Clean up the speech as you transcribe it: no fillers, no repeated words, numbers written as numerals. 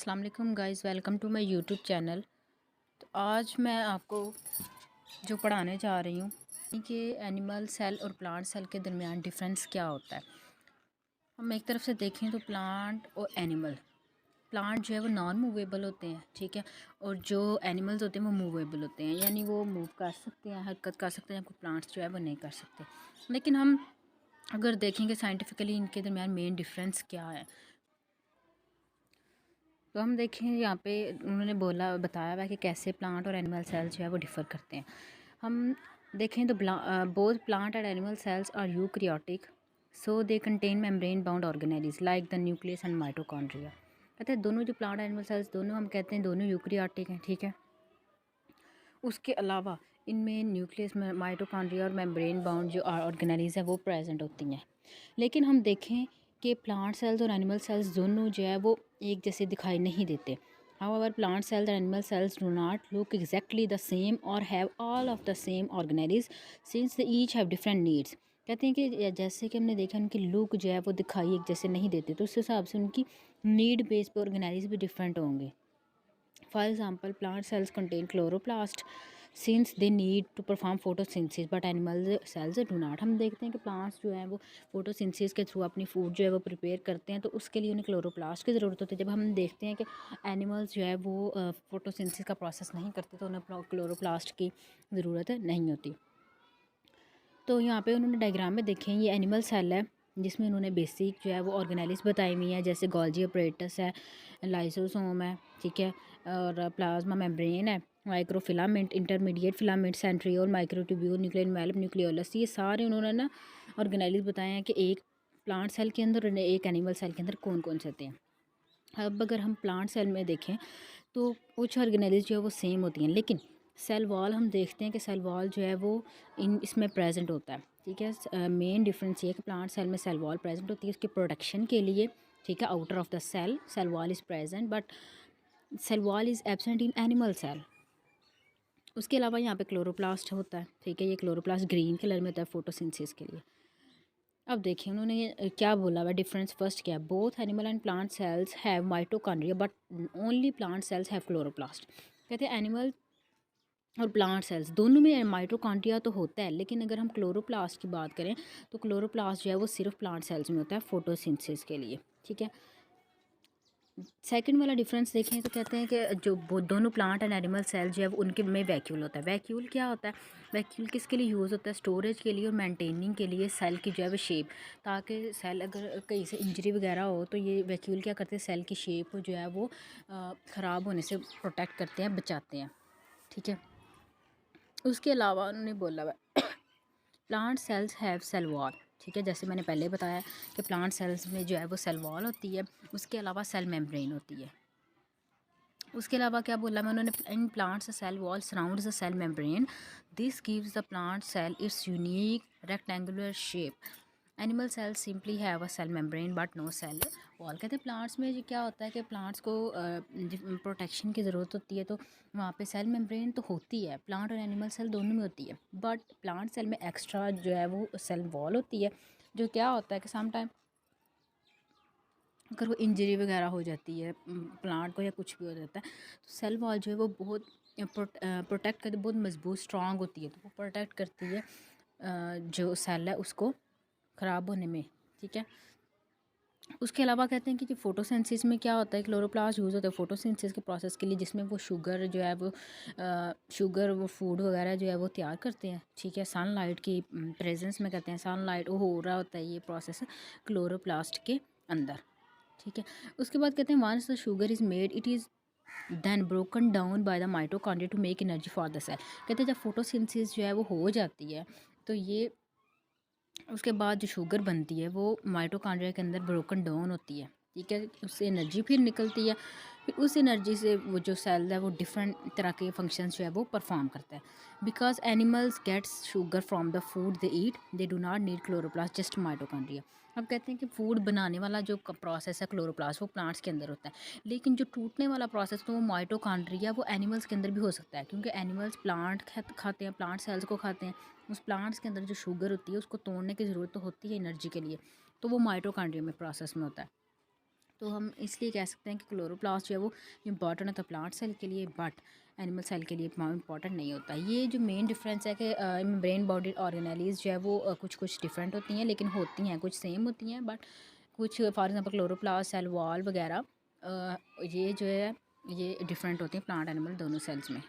अस्सलाम वालेकुम guys, welcome to my YouTube channel. तो आज मैं आपको जो पढ़ाने जा रही हूँ कि एनिमल सेल और प्लांट सेल के दरमियान डिफरेंस क्या होता है। हम एक तरफ से देखें तो प्लांट और एनिमल, प्लांट जो है वो नॉन मूवेबल होते हैं, ठीक है, और जो एनिमल्स होते हैं वो मूवेबल होते हैं, यानी वो मूव कर सकते हैं, हरकत कर सकते हैं, जबकि प्लांट्स जो है वो नहीं कर सकते। लेकिन हम अगर देखेंगे साइंटिफिकली इनके दरमियान मेन डिफरेंस क्या है, तो हम देखें यहाँ पे उन्होंने बताया हुआ है कि कैसे प्लांट और एनिमल सेल्स जो है वो डिफ़र करते हैं। हम देखें तो both plant and animal cells are eukaryotic, so they contain membrane bound organelles like the nucleus and mitochondria. कहते हैं दोनों जो प्लांट एनिमल सेल्स दोनों हम कहते हैं दोनों यूकैरियोटिक हैं, ठीक है। उसके अलावा इनमें न्यूक्लियस में माइटोकॉन्ड्रिया और मेम्ब्रेन बाउंड जो ऑर्गेनेलिज है वो प्रेजेंट होती हैं। लेकिन हम देखें कि प्लांट सेल्स और एनिमल सेल्स दोनों जो है वो एक जैसे दिखाई नहीं देते। However plant cells and animal cells do not look exactly the same और have all of the same organelles since the each have different needs. कहते हैं कि जैसे कि हमने देखा उनकी लुक जो है वो दिखाई एक जैसे नहीं देते, तो उस हिसाब से उनकी नीड बेस पे ऑर्गेनेलिज भी डिफरेंट होंगे। For example, plant cells contain chloroplast since they need to perform photosynthesis, but animal cells do not। हम देखते हैं कि प्लांट्स जो हैं वो फोटोसिंथेसिस के थ्रू अपनी फूड जो है वो प्रिपेयर करते हैं, तो उसके लिए उन्हें क्लोरोप्लास्ट की ज़रूरत होती है। जब हम देखते हैं कि एनिमल्स जो है वो फोटोसिंथेसिस का प्रोसेस नहीं करते, तो उन्हें क्लोरोप्लास्ट की ज़रूरत नहीं होती। तो यहाँ पे उन्होंने डायग्राम में देखें, ये एनिमल सेल है जिसमें उन्होंने बेसिक जो है वो ऑर्गेनेलिज बताई हुई है, जैसे गोल्जी अपरेटस है, लाइसोसोम है, ठीक है, और प्लाज्मा मेम्ब्रेन है, microfilament, intermediate filament, centriole, microtubule, nuclear envelope, nucleolus, ये सारे उन्होंने ना ऑर्गेनेलिज बताए हैं कि एक प्लांट सेल के अंदर और एक एनिमल सेल के अंदर कौन कौन से होते हैं। अब अगर हम प्लांट सेल में देखें तो कुछ ऑर्गेनेलिज जो है वो सेम होती हैं, लेकिन सेल वॉल हम देखते हैं कि सेल वॉल जो है वो इसमें प्रेजेंट होता है, ठीक है। मेन डिफरेंस ये है कि प्लांट सेल में सेल वॉल प्रेजेंट होती है उसके प्रोटेक्शन के लिए, ठीक है। Outer of the cell wall is present, but cell wall is absent in animal cell. उसके अलावा यहाँ पे क्लोरोप्लास्ट होता है, ठीक है, ये क्लोरोप्लास्ट ग्रीन कलर में होता है फोटोसिंथेसिस के लिए। अब देखिए उन्होंने क्या बोला हुआ डिफरेंस, फर्स्ट क्या है, both animal and plant cells have mitochondria but only plant cells have chloroplast. कहते हैं एनिमल और प्लांट सेल्स दोनों में माइटोकॉन्ड्रिया तो होता है, लेकिन अगर हम क्लोरोप्लास्ट की बात करें तो क्लोरोप्लास्ट जो है वो सिर्फ प्लांट सेल्स में होता है फोटोसिंथेसिस के लिए, ठीक है। सेकंड वाला डिफरेंस देखें तो कहते हैं कि जो दोनों प्लांट एंड एनिमल सेल जो है वो उनके में वैक्यूल होता है। वैक्यूल क्या होता है, वैक्यूल किसके लिए यूज़ होता है, स्टोरेज के लिए और मेंटेनिंग के लिए सेल की जो है वो शेप, ताकि सेल अगर कहीं से इंजरी वगैरह हो तो ये वैक्यूल क्या करते हैं, सेल की शेप जो है वो ख़राब होने से प्रोटेक्ट करते हैं, बचाते हैं, ठीक है। उसके अलावा उन्होंने बोला हुआ plant cells have cell wall, ठीक है, जैसे मैंने पहले बताया कि प्लांट सेल्स में जो है वो सेल वॉल होती है, उसके अलावा सेल मेम्ब्रेन होती है। उसके अलावा क्या बोला मैं उन्होंने, in plants cell wall surrounds the cell membrane, this gives the plant cell its unique rectangular shape. Animal cells simply have a cell membrane but no cell wall. कहते हैं प्लांट्स में जो क्या होता है कि प्लांट्स को प्रोटेक्शन की ज़रूरत होती है, तो वहाँ पे सेल मेम्ब्रेन तो होती है, प्लांट और एनिमल सेल दोनों में होती है, बट प्लांट सेल में एक्स्ट्रा जो है वो सेल वॉल होती है, जो क्या होता है कि सम टाइम अगर वो इंजरी वगैरह हो जाती है प्लांट को या कुछ भी हो जाता है, तो सेल वॉल जो है वो बहुत प्रोटेक्ट करती, बहुत मजबूत स्ट्रांग होती है, तो वो प्रोटेक्ट करती है जो सेल है उसको ख़राब होने में, ठीक है। उसके अलावा कहते हैं कि जो फोटोसिंथेसिस में क्या होता है, क्लोरोप्लास्ट यूज़ होता है फोटोसिंथेसिस के प्रोसेस के लिए, जिसमें वो शुगर जो है वो शुगर वो फूड वगैरह जो है वो तैयार करते हैं, ठीक है। सनलाइट की प्रेजेंस में कहते हैं, सनलाइट वो हो रहा होता है ये प्रोसेस क्लोरोप्लास्ट के अंदर, ठीक है। उसके बाद कहते हैं once the sugar is made it is then broken down by the mitochondria to make energy for the cell. कहते हैं जब फोटोसिंथेसिस जो है वो हो जाती है, तो ये उसके बाद जो शुगर बनती है वो माइटोकॉन्ड्रिया के अंदर ब्रोकन डाउन होती है, ठीक है, उससे एनर्जी फिर निकलती है, फिर उस एनर्जी से वो जो सेल है वो डिफरेंट तरह के फंक्शंस जो है वो परफॉर्म करता है। Because animals gets sugar from the food they eat, they do not need chloroplast just mitochondria. अब कहते हैं कि फूड बनाने वाला जो प्रोसेस है क्लोरोप्लास्ट वो प्लांट्स के अंदर होता है, लेकिन जो टूटने वाला प्रोसेस तो वो माइटोकॉन्ड्रिया वो एनिमल्स के अंदर भी हो सकता है, क्योंकि एनिमल्स प्लांट खाते हैं, प्लांट सेल्स को खाते हैं, उस प्लांट्स के अंदर जो शुगर होती है उसको तोड़ने की ज़रूरत तो होती है एनर्जी के लिए, तो वो माइटोकॉन्ड्रिया में प्रोसेस में होता है। तो हम इसलिए कह सकते हैं कि क्लोरोप्लास्ट जो है वो इम्पॉर्टेंट होता है प्लांट सेल के लिए, बट एनिमल सेल के लिए इम्पॉर्टेंट नहीं होता। ये जो मेन डिफरेंस है कि ब्रेन बॉडी ऑर्गेनेलीज जो है वो कुछ कुछ डिफरेंट होती हैं, लेकिन होती हैं कुछ सेम होती हैं, बट कुछ for example chloroplast, cell wall वगैरह ये जो है ये डिफरेंट होती हैं प्लांट एनिमल दोनों सेल्स में।